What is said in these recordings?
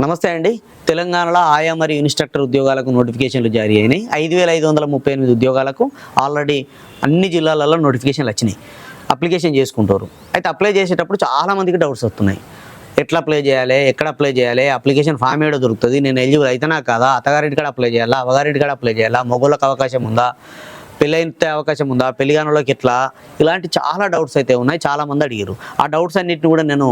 నమస్తే అండి. తెలంగాణలో ఆయా మరియు ఇన్స్ట్రక్టర్ ఉద్యోగాలకు నోటిఫికేషన్లు జారీ అయినాయి. 5538 ఉద్యోగాలకు ఆల్రెడీ అన్ని జిల్లాలలో నోటిఫికేషన్లు వచ్చినాయి. అప్లికేషన్ చేసుకుంటారు. అయితే అప్లై చేసేటప్పుడు చాలామందికి డౌట్స్ వస్తున్నాయి. ఎట్లా అప్లై చేయాలి, ఎక్కడ అప్లై చేయాలి, అప్లికేషన్ ఫామ్ ఏడో దొరుకుతుంది, నేను ఎలిజిబుల్ అయితేనా కాదా, అత్తగారింటి కాడ అప్లై చేయాలా, అవ్వగారింటి కాడ అప్లై చేయాలా, మగోళ్ళకి అవకాశం ఉందా, పెళ్ళైతే అవకాశం ఉందా, పెళ్ళిగానులోకి ఎట్లా, ఇలాంటి చాలా డౌట్స్ అయితే ఉన్నాయి. చాలామంది అడిగారు. ఆ డౌట్స్ అన్నిటిని కూడా నేను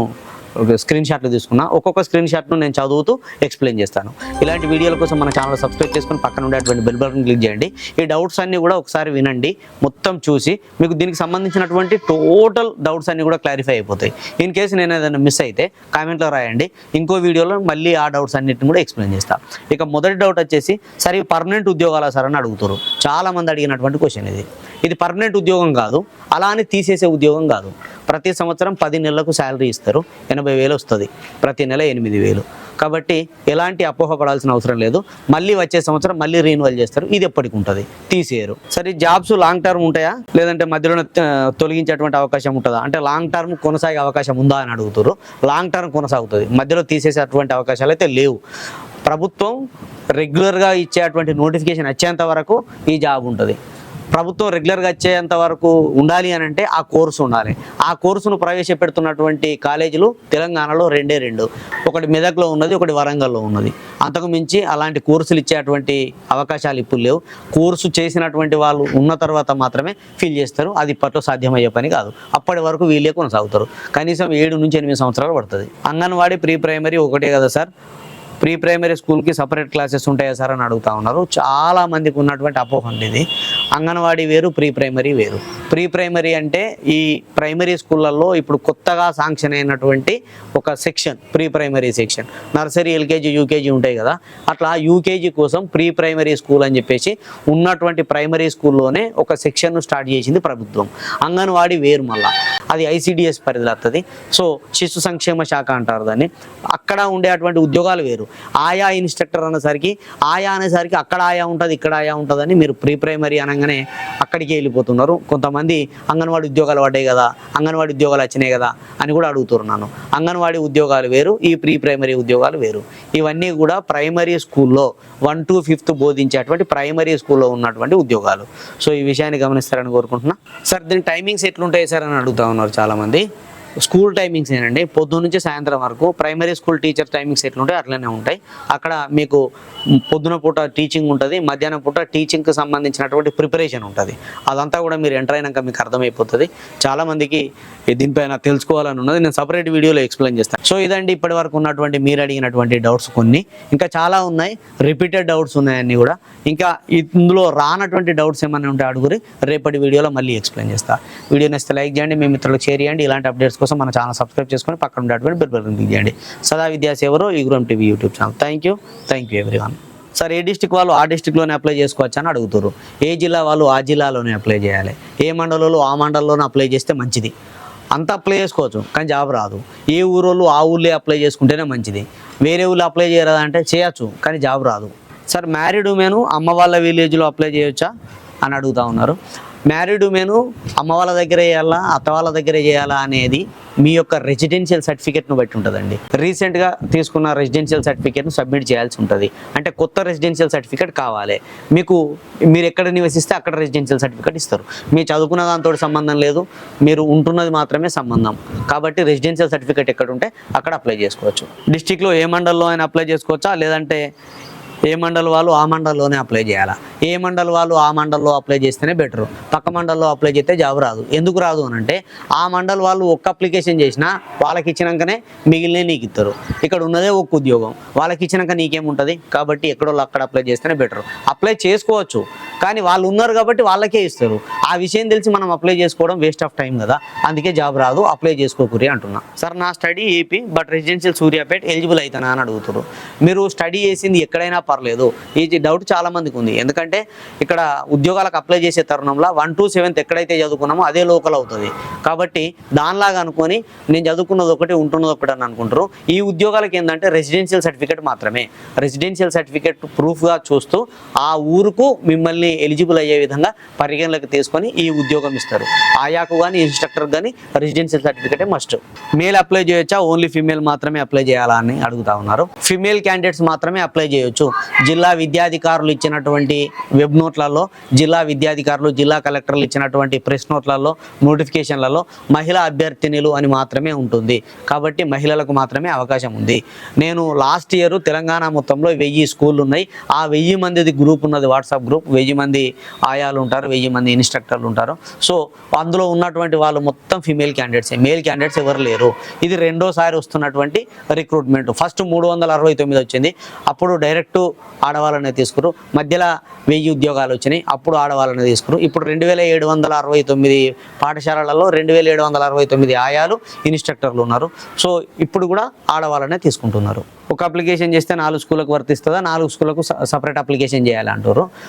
స్క్రీన్ షాట్లు తీసుకున్నా. ఒక్కొక్క స్క్రీన్ షాట్ను నేను చదువుతూ ఎక్స్ప్లెయిన్ చేస్తాను. ఇలాంటి వీడియోల కోసం మన ఛానల్ సబ్స్క్రైబ్ చేసుకొని పక్కన ఉండేటువంటి బెల్ బటన్ క్లిక్ చేయండి. ఈ డౌట్స్ అన్నీ కూడా ఒకసారి వినండి, మొత్తం చూసి మీకు దీనికి సంబంధించినటువంటి టోటల్ డౌట్స్ అన్నీ కూడా క్లారిఫై అయిపోతాయి. ఇన్ కేసు నేను ఏదైనా మిస్ అయితే కామెంట్లో రాయండి, ఇంకో వీడియోలో మళ్ళీ ఆ డౌట్స్ అన్నిటిని కూడా ఎక్స్ప్లెయిన్ చేస్తాను. ఇక మొదటి డౌట్ వచ్చేసి, సరే పర్మనెంట్ ఉద్యోగాలా సార్ అని అడుగుతారు. చాలామంది అడిగినటువంటి క్వశ్చన్ ఇది పర్మనెంట్ ఉద్యోగం కాదు, అలా అని తీసేసే ఉద్యోగం కాదు. ప్రతి సంవత్సరం 10 నెలలకు శాలరీ ఇస్తారు, 80,000 వస్తుంది, ప్రతి నెల 8,000. కాబట్టి ఎలాంటి అపోహపడాల్సిన అవసరం లేదు. మళ్ళీ వచ్చే సంవత్సరం మళ్ళీ రీన్యువల్ చేస్తారు, ఇది ఎప్పటికి ఉంటుంది, తీసేయరు. సరే జాబ్స్ లాంగ్ టర్మ్ ఉంటాయా, లేదంటే మధ్యలో తొలగించేటువంటి అవకాశం ఉంటుందా అంటే లాంగ్ టర్మ్ కొనసాగే అవకాశం ఉందా అని అడుగుతారు. లాంగ్ టర్మ్ కొనసాగుతుంది, మధ్యలో తీసేసేటువంటి అవకాశాలు అయితే లేవు. ప్రభుత్వం రెగ్యులర్గా ఇచ్చేటువంటి నోటిఫికేషన్ వచ్చేంత వరకు ఈ జాబ్ ఉంటుంది. ప్రభుత్వం రెగ్యులర్గా వచ్చేంత వరకు ఉండాలి అని అంటే ఆ కోర్సు ఉండాలి. ఆ కోర్సును ప్రవేశపెడుతున్నటువంటి కాలేజీలు తెలంగాణలో రెండు, ఒకటి మెదక్లో ఉన్నది, ఒకటి వరంగల్లో ఉన్నది. అంతకు మించి అలాంటి కోర్సులు ఇచ్చేటువంటి అవకాశాలు ఇప్పుడు లేవు. కోర్సు చేసినటువంటి వాళ్ళు ఉన్న తర్వాత మాత్రమే ఫిల్ చేస్తారు. అది ఇప్పట్లో సాధ్యమయ్యే పని కాదు. అప్పటి వరకు వీళ్ళే కొనసాగుతారు. కనీసం 7 నుంచి 8 సంవత్సరాలు పడుతుంది. అంగన్వాడీ ప్రీ ప్రైమరీ ఒకటే కదా సార్, ప్రీ ప్రైమరీ స్కూల్కి సపరేట్ క్లాసెస్ ఉంటాయా సార్ అని అడుగుతూ ఉన్నారు. చాలా మందికి ఉన్నటువంటి అపోహ ఇది. అంగన్వాడీ వేరు, ప్రీ ప్రైమరీ వేరు. ప్రీ ప్రైమరీ అంటే ఈ ప్రైమరీ స్కూళ్ళల్లో ఇప్పుడు కొత్తగా శాంక్షన్ అయినటువంటి ఒక section, pre primary section. Nursery, LKG, UKG ఉంటాయి కదా, అట్లా యూకేజీ కోసం ప్రీ ప్రైమరీ స్కూల్ అని చెప్పేసి ఉన్నటువంటి ప్రైమరీ స్కూల్లోనే ఒక సెక్షన్ను స్టార్ట్ చేసింది ప్రభుత్వం. అంగన్వాడీ వేరు, మళ్ళీ అది ఐసిడిఎస్ పరిధిలో వస్తుంది. సో శిశు సంక్షేమ శాఖ అంటారు దాన్ని. అక్కడ ఉండేటువంటి ఉద్యోగాలు వేరు. ఆయా ఇన్స్ట్రక్టర్ అనేసరికి అక్కడ ఆయా ఉంటుంది, ఇక్కడ ఆయా ఉంటుందని మీరు ప్రీ ప్రైమరీ అనగానే అక్కడికి వెళ్ళిపోతున్నారు. కొంతమంది అంగన్వాడీ ఉద్యోగాలు పడ్డాయి కదా, అంగన్వాడీ ఉద్యోగాలు వచ్చినాయి కదా అని కూడా అడుగుతున్నాను. అంగన్వాడీ ఉద్యోగాలు వేరు, ఈ ప్రీ ప్రైమరీ ఉద్యోగాలు వేరు. ఇవన్నీ కూడా ప్రైమరీ స్కూల్లో 1 to 5th బోధించేటువంటి ప్రైమరీ స్కూల్లో ఉన్నటువంటి ఉద్యోగాలు. సో ఈ విషయాన్ని గమనిస్తారని కోరుకుంటున్నా. సార్ దీని టైమింగ్స్ ఎట్లుంటాయి సార్ అని అడుగుతా ఉన్నారు చాలామంది. స్కూల్ టైమింగ్స్ ఏంటండి, పొద్దున్న నుంచి సాయంత్రం వరకు. ప్రైమరీ స్కూల్ టీచర్ టైమింగ్స్ ఎట్లుంటాయి అట్లనే ఉంటాయి. అక్కడ మీకు పొద్దున పూట టీచింగ్ ఉంటుంది, మధ్యాహ్నం పూట టీచింగ్కి సంబంధించినటువంటి ప్రిపరేషన్ ఉంటుంది. అదంతా కూడా మీరు ఎంటర్ అయినాక మీకు అర్థమైపోతుంది. చాలామందికి దీనిపైన తెలుసుకోవాలని ఉన్నది, నేను సపరేట్ వీడియోలో ఎక్స్ప్లెయిన్ చేస్తాను. సో ఇదండి ఇప్పటి వరకు ఉన్నటువంటి మీరు అడిగినటువంటి డౌట్స్. కొన్ని ఇంకా చాలా ఉన్నాయి, రిపీటెడ్ డౌట్స్ ఉన్నాయన్నీ కూడా. ఇంకా ఇందులో రానటువంటి డౌట్స్ ఏమైనా ఉంటే అడుగురి, రేపటి వీడియోలో మళ్ళీ ఎక్స్ప్లెయిన్ చేస్తాను. వీడియో నచ్చితే లైక్ చేయండి, మీ మిత్రులకు షేర్ చేయండి. ఇలాంటి అప్డేట్స్ కోసం మన ఛానల్ సబ్స్క్రైబ్ చేసుకొని పక్కన ఉండేటువంటి బెల్ బటన్ క్లిక్ చేయండి. సదా విద్యాసేవరు ఈగురం TV YouTube channel. Thank you everyone. Sir ఏ డిస్టిక్ వాళ్ళు ఆ డిస్టిక్లోనే అప్లై చేసుకోవచ్చు అని అడుగుతారు. ఏ జిల్లా వాళ్ళు ఆ జిల్లాలోనే అప్లై చేయాలి, ఏ మండలంలో ఆ మండలంలోనే అప్లై చేస్తే మంచిది. అంతా అప్లై చేసుకోవచ్చు కానీ జాబ్ రాదు. ఏ ఊరోళ్ళు ఆ ఊళ్ళో అప్లై చేసుకుంటేనే మంచిది. వేరే ఊళ్ళో అప్లై చేయరాదా అంటే చేయొచ్చు కానీ జాబ్ రాదు. సార్ మ్యారీడ్ ఉమెన్ అమ్మ వాళ్ళ విలేజ్లో అప్లై చేయొచ్చా అని అడుగుతూ ఉన్నారు. మ్యారీడ్ ఉమెన్ అమ్మ వాళ్ళ దగ్గర చేయాలా, అత్త వాళ్ళ దగ్గర చేయాలా అనేది మీ యొక్క రెసిడెన్షియల్ సర్టిఫికేట్ను బట్టి ఉంటుందండి. రీసెంట్గా తీసుకున్న రెసిడెన్షియల్ సర్టిఫికేట్ను సబ్మిట్ చేయాల్సి ఉంటుంది. అంటే కొత్త రెసిడెన్షియల్ సర్టిఫికేట్ కావాలి మీకు. మీరు ఎక్కడ నివసిస్తే అక్కడ రెసిడెన్షియల్ సర్టిఫికేట్ ఇస్తారు. మీరు చదువుకున్న దాంతో సంబంధం లేదు, మీరు ఉంటున్నది మాత్రమే సంబంధం. కాబట్టి రెసిడెన్షియల్ సర్టిఫికేట్ ఎక్కడ ఉంటే అక్కడ అప్లై చేసుకోవచ్చు. డిస్టిక్లో ఏ మండలంలో అయినా అప్లై చేసుకోవచ్చా, లేదంటే ఏ మండల్ వాళ్ళు ఆ మండలంలోనే అప్లై చేయాలా? ఏ మండల్ వాళ్ళు ఆ మండల్లో అప్లై చేస్తేనే బెటరు. పక్క మండల్లో అప్లై చేస్తే జాబ్ రాదు. ఎందుకు రాదు అని అంటే ఆ మండల్ వాళ్ళు ఒక్క అప్లికేషన్ చేసినా వాళ్ళకి ఇచ్చినాకనే మిగిలిన నీకు ఇస్తారు. ఇక్కడ ఉన్నదే ఒక్క ఉద్యోగం, వాళ్ళకి ఇచ్చినాక నీకేముంటుంది. కాబట్టి ఎక్కడో అక్కడ అప్లై చేస్తేనే బెటరు. అప్లై చేసుకోవచ్చు కానీ వాళ్ళు ఉన్నారు కాబట్టి వాళ్ళకే ఇస్తారు. ఆ విషయం తెలిసి మనం అప్లై చేసుకోవడం వేస్ట్ ఆఫ్ టైం కదా, అందుకే జాబ్ రాదు, అప్లై చేసుకోకూరి అంటున్నా. సార్ నా study AP but residential Suryapet eligible అవుతానా అని అడుగుతారు. మీరు స్టడీ చేసింది ఎక్కడైనా పర్లేదు. ఈ డౌట్ చాలా మందికి ఉంది. ఎందుకంటే ఇక్కడ ఉద్యోగాలకు అప్లై చేసే తరుణంలో 1 to 7th ఎక్కడైతే చదువుకున్నామో అదే లోకల్ అవుతుంది. కాబట్టి దానిలాగా అనుకొని నేను చదువుకున్నది ఒకటి ఉంటున్నది ఒకటి అని అనుకుంటారు. ఈ ఉద్యోగాలకు ఏంటంటే రెసిడెన్షియల్ సర్టిఫికేట్ మాత్రమే. రెసిడెన్షియల్ సర్టిఫికేట్ ప్రూఫ్గా చూస్తూ ఆ ఊరుకు మిమ్మల్ని ఎలిజిబుల్ అయ్యే విధంగా పరిగణలోకి తీసుకొని ఈ ఉద్యోగం ఇస్తారు. ఆయాకు కానీ ఇన్స్ట్రక్టర్ కానీ రెసిడెన్షియల్ సర్టిఫికేటే మస్ట్. మేల్ అప్లై చేయొచ్చా, ఓన్లీ ఫీమేల్ మాత్రమే అప్లై చేయాలా అని అడుగుతా ఉన్నారు. ఫీమేల్ క్యాండిడేట్స్ మాత్రమే అప్లై చేయొచ్చు. జిల్లా విద్యాధికారులు ఇచ్చినటువంటి వెబ్ నోట్లలో, జిల్లా విద్యాధికారులు జిల్లా కలెక్టర్లు ఇచ్చినటువంటి ప్రెస్ నోట్లలో, నోటిఫికేషన్లలో మహిళా అభ్యర్థినులు అని మాత్రమే ఉంటుంది. కాబట్టి మహిళలకు మాత్రమే అవకాశం ఉంది. నేను లాస్ట్ ఇయర్ తెలంగాణ మొత్తంలో 1000 స్కూళ్ళు ఉన్నాయి. ఆ 1000 మందిది గ్రూప్ ఉన్నది, వాట్సాప్ గ్రూప్. 1000 మంది ఆయాలు ఉంటారు, 1000 మంది ఇన్స్ట్రక్టర్లు ఉంటారు. సో అందులో ఉన్నటువంటి వాళ్ళు మొత్తం ఫీమేల్ క్యాండిడేట్సే, మేల్ క్యాండిడేట్స్ ఎవరు లేరు. ఇది రెండోసారి వస్తున్నటువంటి రిక్రూట్మెంట్. ఫస్ట్ 369 వచ్చింది, అప్పుడు డైరెక్ట్ ఆడవాళ్ళనే తీసుకురు. మధ్యలో 1000 ఉద్యోగాలు వచ్చినాయి, అప్పుడు ఆడవాళ్ళనే తీసుకురు. ఇప్పుడు 2769 పాఠశాలలలో 2769 ఆయాలు ఇన్స్ట్రక్టర్లు ఉన్నారు. సో ఇప్పుడు కూడా ఆడవాళ్ళనే తీసుకుంటున్నారు. ఒక అప్లికేషన్ చేస్తే 4 స్కూళ్ళకు వర్తిస్తుందా, 4 స్కూళ్ళకు సపరేట్ అప్లికేషన్ చేయాలంటారు.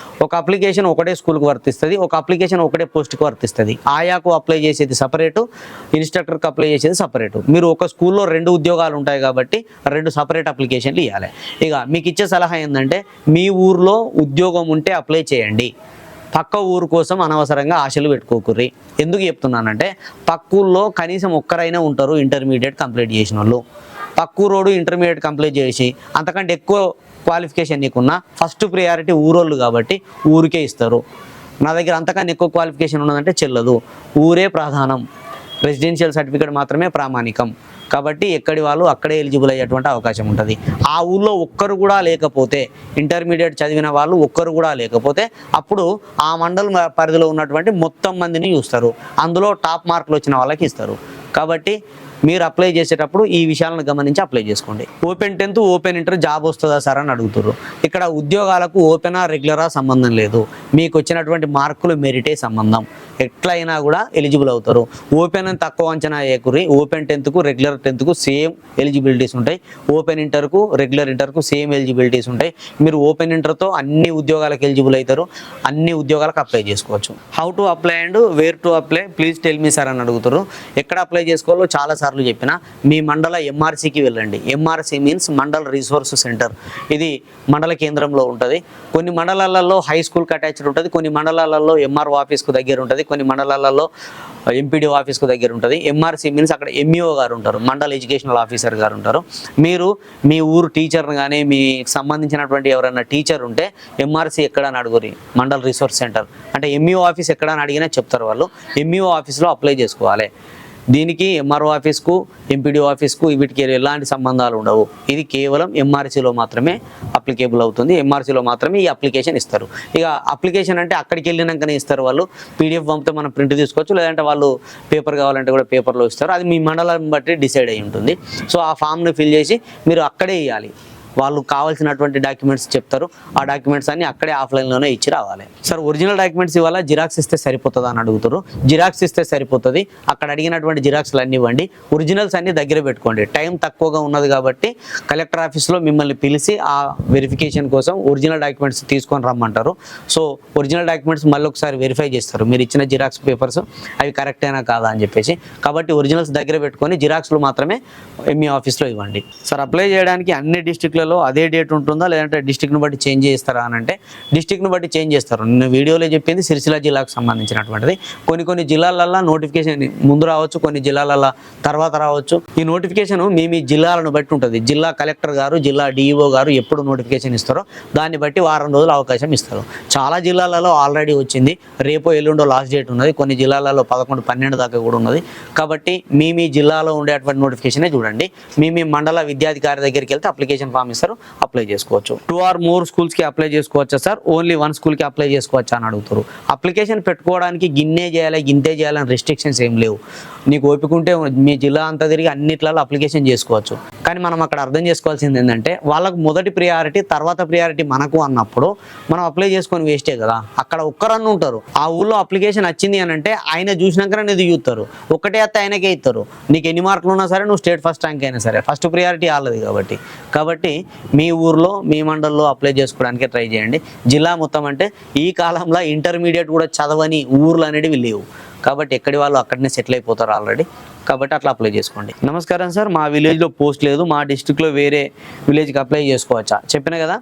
ఒక అప్లికేషన్ ఒకటే స్కూల్కి వర్తిస్తుంది, ఒక అప్లికేషన్ ఒకటే పోస్ట్కి వర్తిస్తుంది. ఆయాకు అప్లై చేసేది సపరేటు, ఇన్స్ట్రక్టర్కి అప్లై చేసేది సపరేటు. మీరు ఒక స్కూల్లో 2 ఉద్యోగాలు ఉంటాయి కాబట్టి 2 సపరేట్ అప్లికేషన్లు ఇవ్వాలి. ఇక మీకు ఇచ్చే సలహా ఏంటంటే మీ ఊర్లో ఉద్యోగం ఉంటే అప్లై చేయండి. పక్క ఊరు కోసం అనవసరంగా ఆశలు పెట్టుకోకుర్రి. ఎందుకు చెప్తున్నానంటే పక్క ఊళ్ళో కనీసం ఒక్కరైనా ఉంటారు ఇంటర్మీడియట్ కంప్లీట్ చేసిన వాళ్ళు. పక్క రోడ్డు ఇంటర్మీడియట్ కంప్లీట్ చేసి అంతకంటే ఎక్కువ క్వాలిఫికేషన్ నీకున్నా ఫస్ట్ ప్రియారిటీ ఊరోళ్ళు కాబట్టి ఊరికే ఇస్తారు. నా దగ్గర అంతకన్నా ఎక్కువ క్వాలిఫికేషన్ ఉన్నదంటే చెల్లదు, ఊరే ప్రధానం. రెసిడెన్షియల్ సర్టిఫికేట్ మాత్రమే ప్రామాణికం. కాబట్టి ఎక్కడి వాళ్ళు అక్కడే ఎలిజిబుల్ అయ్యేటువంటి అవకాశం ఉంటుంది. ఆ ఊళ్ళో ఒక్కరు కూడా లేకపోతే, ఇంటర్మీడియట్ చదివిన వాళ్ళు ఒక్కరు కూడా లేకపోతే అప్పుడు ఆ మండలం పరిధిలో ఉన్నటువంటి మొత్తం మందిని చూస్తారు. అందులో టాప్ మార్కులు వచ్చిన వాళ్ళకి ఇస్తారు. కాబట్టి మీరు అప్లై చేసేటప్పుడు ఈ విషయాలను గమనించి అప్లై చేసుకోండి. Open 10th open inter job వస్తుందా సార్ అని అడుగుతారు. ఇక్కడ ఉద్యోగాలకు ఓపెనా రెగ్యులరా సంబంధం లేదు. మీకు వచ్చినటువంటి మార్కులు మెరిటే సంబంధం. ఎట్లయినా కూడా ఎలిజిబుల్ అవుతారు. ఓపెన్ అని తక్కువ అంచనా వేయకుర్రి. Open 10th regular 10th same eligibilities ఉంటాయి. ఓపెన్ ఇంటర్కు రెగ్యులర్ ఇంటర్కు సేమ్ ఎలిజిబిలిటీస్ ఉంటాయి. మీరు ఓపెన్ ఇంటర్తో అన్ని ఉద్యోగాలకు ఎలిజిబుల్ అవుతారు, అన్ని ఉద్యోగాలకు అప్లై చేసుకోవచ్చు. How to apply and where to apply please tell me sir అని అడుగుతారు. ఎక్కడ అప్లై చేసుకోవాలో చాలా సార్లు చెప్పిన మీ మండల ఎంఆర్సీకి వెళ్ళండి. MRC means mandal resource centre. ఇది మండల కేంద్రంలో ఉంటుంది. కొన్ని మండలాలలో హై స్కూల్కి అటాచ్డ్ ఉంటుంది, కొన్ని మండలాలలో ఎంఆర్ఓ ఆఫీస్కు దగ్గర ఉంటుంది, కొన్ని మండలాలలో ఎంపీడీ ఆఫీస్కు దగ్గర ఉంటుంది. ఎంఆర్సీ మీన్స్ అక్కడ ఎంఈఓ గారు ఉంటారు, మండల్ ఎడ్యుకేషనల్ ఆఫీసర్ గారు ఉంటారు. మీరు మీ ఊరు టీచర్ని కానీ మీకు సంబంధించినటువంటి ఎవరైనా టీచర్ ఉంటే ఎంఆర్సీ ఎక్కడ అని అడుగురి. మండల్ రిసోర్స్ సెంటర్ అంటే ఎంఈఓ ఆఫీస్ ఎక్కడ అని అడిగినా చెప్తారు వాళ్ళు. ఎంఈఓ ఆఫీస్లో అప్లై చేసుకోవాలి. దీనికి ఎంఆర్ఓ ఆఫీస్కు ఎంపీడీఓ ఆఫీస్కు వీటికి ఎలాంటి సంబంధాలు ఉండవు. ఇది కేవలం ఎంఆర్సీలో మాత్రమే అప్లికేబుల్ అవుతుంది. ఎంఆర్సీలో మాత్రమే ఈ అప్లికేషన్ ఇస్తారు. ఇక అప్లికేషన్ అంటే అక్కడికి వెళ్ళినాకనే ఇస్తారు వాళ్ళు. పీడిఎఫ్ పంపితే మనం ప్రింట్ తీసుకోవచ్చు, లేదంటే వాళ్ళు పేపర్ కావాలంటే కూడా పేపర్లో ఇస్తారు. అది మీ మండలం బట్టి డిసైడ్ అయి ఉంటుంది. సో ఆ ఫామ్ని ఫిల్ చేసి మీరు అక్కడే ఇవ్వాలి. వాళ్ళు కావాల్సినటువంటి డాక్యుమెంట్స్ చెప్తారు, ఆ డాక్యుమెంట్స్ అన్ని అక్కడే ఆఫ్లైన్లోనే ఇచ్చి రావాలి. సార్ ఒరిజినల్ డాక్యుమెంట్స్ ఇవ్వాలా, జిరాక్స్ ఇస్తే సరిపోతుందా అని అడుగుతారు. జిరాక్స్ ఇస్తే సరిపోతుంది. అక్కడ అడిగినటువంటి జిరాక్స్లు అన్నీ ఇవ్వండి. ఒరిజినల్స్ అన్నీ దగ్గర పెట్టుకోండి. టైం తక్కువగా ఉన్నది కాబట్టి కలెక్టర్ ఆఫీస్లో మిమ్మల్ని పిలిచి ఆ వెరిఫికేషన్ కోసం ఒరిజినల్ డాక్యుమెంట్స్ తీసుకొని రమ్మంటారు. సో ఒరిజినల్ డాక్యుమెంట్స్ మళ్ళీ ఒకసారి వెరిఫై చేస్తారు, మీరు ఇచ్చిన జిరాక్స్ పేపర్స్ అవి కరెక్ట్ అయినా కాదా అని చెప్పేసి. కాబట్టి ఒరిజినల్స్ దగ్గర పెట్టుకొని జిరాక్స్లు మాత్రమే ఎంఈ ఆఫీస్లో ఇవ్వండి. సార్ అప్లై చేయడానికి అన్ని డిస్ట్రిక్ట్లలో అదే డేట్ ఉంటుందా, లేదంటే డిస్ట్రిక్ట్ని బట్టి చేంజ్ చేస్తారా అని అంటే డిస్ట్రిక్ట్ని బట్టి చేంజ్ చేస్తారు. నేను వీడియోలో చెప్పింది సిరిసిల్ల జిల్లాకు సంబంధించినటువంటిది. కొన్ని జిల్లాలల్లో నోటిఫికేషన్ ముందు రావచ్చు, కొన్ని జిల్లాలల్లో తర్వాత రావచ్చు. ఈ నోటిఫికేషన్ మీ జిల్లాలను బట్టి ఉంటుంది. జిల్లా కలెక్టర్ గారు, జిల్లా డిఈఓ గారు ఎప్పుడు నోటిఫికేషన్ ఇస్తారో దాన్ని బట్టి వారం రోజులు అవకాశం ఇస్తారు. చాలా జిల్లాలలో ఆల్రెడీ వచ్చింది, రేపో ఎల్లుండో లాస్ట్ డేట్ ఉన్నది. కొన్ని జిల్లాలలో 11, 12 దాకా కూడా ఉన్నది. కాబట్టి మీ జిల్లాలో ఉండేటువంటి నోటిఫికేషనే చూడండి. మీ మండల విద్యాధికారి దగ్గరికి వెళ్తే అప్లికేషన్ ఫామ్ ఇస్తారు, అప్లై చేసుకోవచ్చు. 2 or more స్కూల్స్కి అప్లై చేసుకోవచ్చా సార్, ఓన్లీ 1 స్కూల్కి అప్లై చేసుకోవచ్చా అని అడుగుతారు. అప్లికేషన్ పెట్టుకోవడానికి గిన్నే చేయాలి గింతే చేయాలని రెస్ట్రిక్షన్స్ ఏం లేవు. నీకు ఓపిక ఉంటే మీ జిల్లా అంతా తిరిగి అన్నిట్లలో అప్లికేషన్ చేసుకోవచ్చు. కానీ మనం అక్కడ అర్థం చేసుకోవాల్సింది ఏంటంటే వాళ్ళకు మొదటి ప్రియారిటీ, తర్వాత ప్రియారిటీ మనకు అన్నప్పుడు మనం అప్లై చేసుకొని వేస్టే కదా. అక్కడ ఒక్కరన్నా ఉంటారు, ఆ ఊళ్ళో అప్లికేషన్ వచ్చింది అని అంటే ఆయన చూసినాకనే నీది చూస్తారు. ఒకటే అత్త ఆయనకే ఇస్తారు. నీకు ఎన్ని మార్కులు ఉన్నా సరే, నువ్వు స్టేట్ ఫస్ట్ ర్యాంక్ అయినా సరే, ఫస్ట్ ప్రియారిటీ వాళ్ళది. కాబట్టి మీ ఊర్లో మీ మండలంలో అప్లై చేసుకోవడానికి ట్రై చేయండి. జిల్లా మొత్తం అంటే ఈ కాలంలో ఇంటర్మీడియట్ కూడా చదవని ఊర్లు అనేవి లేవు, కాబట్టి ఎక్కడి వాళ్ళు అక్కడనే సెటిల్ అయిపోతారు ఆల్రెడీ, కాబట్టి అట్లా అప్లై చేసుకోండి. నమస్కారం సార్, మా విలేజ్లో పోస్ట్ లేదు, మా డిస్టిక్లో వేరే విలేజ్కి అప్లై చేసుకోవచ్చా? చెప్పిన కదా,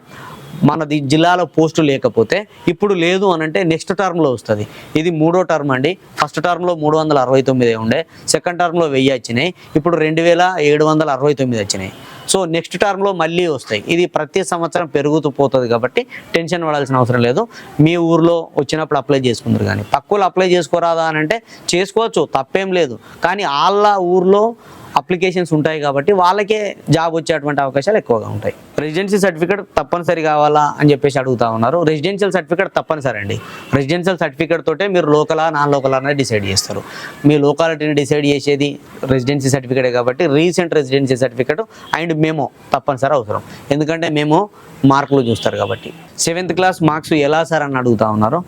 మనది జిల్లాలో పోస్టు లేకపోతే ఇప్పుడు లేదు అని అంటే నెక్స్ట్ టర్మ్లో వస్తుంది. ఇది 3వ టర్మ్ అండి. ఫస్ట్ టర్మ్లో 369 ఉండే, సెకండ్ టర్మ్లో 1000 వచ్చినాయి, ఇప్పుడు 2769 వచ్చినాయి. సో నెక్స్ట్ టర్మ్లో మళ్ళీ వస్తాయి. ఇది ప్రతి సంవత్సరం పెరుగుతూ పోతుంది కాబట్టి టెన్షన్ పడాల్సిన అవసరం లేదు. మీ ఊర్లో వచ్చినప్పుడు అప్లై చేసుకుందరు, కానీ పక్కలు అప్లై చేసుకోరాదా అని అంటే చేసుకోవచ్చు, తప్పేం లేదు. కానీ వాళ్ళ ఊర్లో అప్లికేషన్స్ ఉంటాయి కాబట్టి వాళ్ళకే జాబ్ వచ్చేటువంటి అవకాశాలు ఎక్కువగా ఉంటాయి. రెసిడెన్సీ సర్టిఫికేట్ తప్పనిసరి కావాలా అని చెప్పేసి అడుగుతా ఉన్నారు. రెసిడెన్షియల్ సర్టిఫికేట్ తప్పనిసరి అండి. రెసిడెన్షియల్ సర్టిఫికేట్ తోటే మీరు లోకలా నాన్ లోకల్ అనేది డిసైడ్ చేస్తారు. మీ లోకాలిటీని డిసైడ్ చేసేది రెసిడెన్సీ సర్టిఫికేటే కాబట్టి recent residency certificate and memo తప్పనిసరి అవసరం, ఎందుకంటే మెమో మార్కులు చూస్తారు కాబట్టి. 7th క్లాస్ మార్క్స్ ఎలా సార్ అని అడుగుతా ఉన్నారు.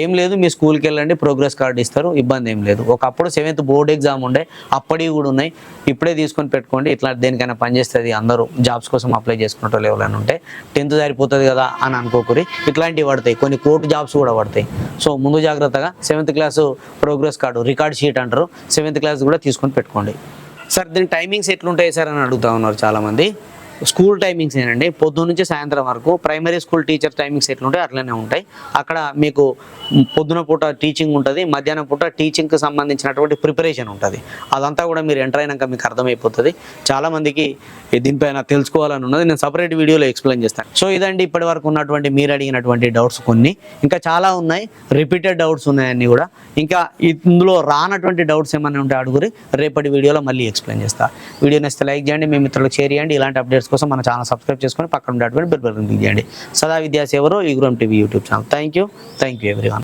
ఏం లేదు, మీ స్కూల్కి వెళ్ళండి, ప్రోగ్రెస్ కార్డు ఇస్తారు, ఇబ్బంది ఏం లేదు. ఒకప్పుడు 7th బోర్డ్ ఎగ్జామ్ ఉండే, అప్పటివి కూడా ఉన్నాయి, ఇప్పుడే తీసుకొని పెట్టుకోండి. ఇట్లా దేనికైనా పనిచేస్తుంది, అందరూ జాబ్స్ కోసం అప్లై చేసుకున్నట్టు ఎవరైనా ఉంటే 10th సరిపోతుంది కదా అని అనుకోకూరి, ఇట్లాంటివి పడతాయి, కొన్ని కోర్టు జాబ్స్ కూడా పడతాయి. సో ముందు జాగ్రత్తగా 7th class progress card, record sheet అంటారు, 7th క్లాస్ కూడా తీసుకొని పెట్టుకోండి. సార్ దీని టైమింగ్స్ ఎట్లుంటాయి సార్ అని అడుగుతా ఉన్నారు చాలామంది. స్కూల్ టైమింగ్స్ ఏంటంటే పొద్దున్న నుంచి సాయంత్రం వరకు. ప్రైమరీ స్కూల్ టీచర్ టైమింగ్స్ ఎట్లుంటాయి అట్లనే ఉంటాయి. అక్కడ మీకు పొద్దున పూట టీచింగ్ ఉంటుంది, మధ్యాహ్నం పూట టీచింగ్కి సంబంధించినటువంటి ప్రిపరేషన్ ఉంటుంది. అదంతా కూడా మీరు ఎంటర్ అయినాక మీకు అర్థమైపోతుంది. చాలామందికి దీనిపైన తెలుసుకోవాలని ఉన్నది, నేను సపరేట్ వీడియోలో ఎక్స్ప్లెయిన్ చేస్తాను. సో ఇదండి ఇప్పటి వరకు ఉన్నటువంటి మీరు అడిగినటువంటి డౌట్స్. కొన్ని ఇంకా చాలా ఉన్నాయి, రిపీటెడ్ డౌట్స్ ఉన్నాయన్నీ కూడా. ఇంకా ఇందులో రానటువంటి డౌట్స్ ఏమైనా ఉంటే అడుగురి, రేపటి వీడియోలో మళ్ళీ ఎక్స్ప్లెయిన్ చేస్తా. వీడియో నచ్చితే లైక్ చేయండి, మీ మిత్రులకు షేర్ చేయండి. ఇలాంటి అప్డేట్స్ కోసం మన ఛానల్ సబ్స్క్రైబ్ చేసుకొని పక్కన ఉండేటువంటి బెల్ బటన్ క్లిక్ చేయండి. సదా విద్యాసేవలో ఈ Guram TV YouTube channel. Thank you everyone.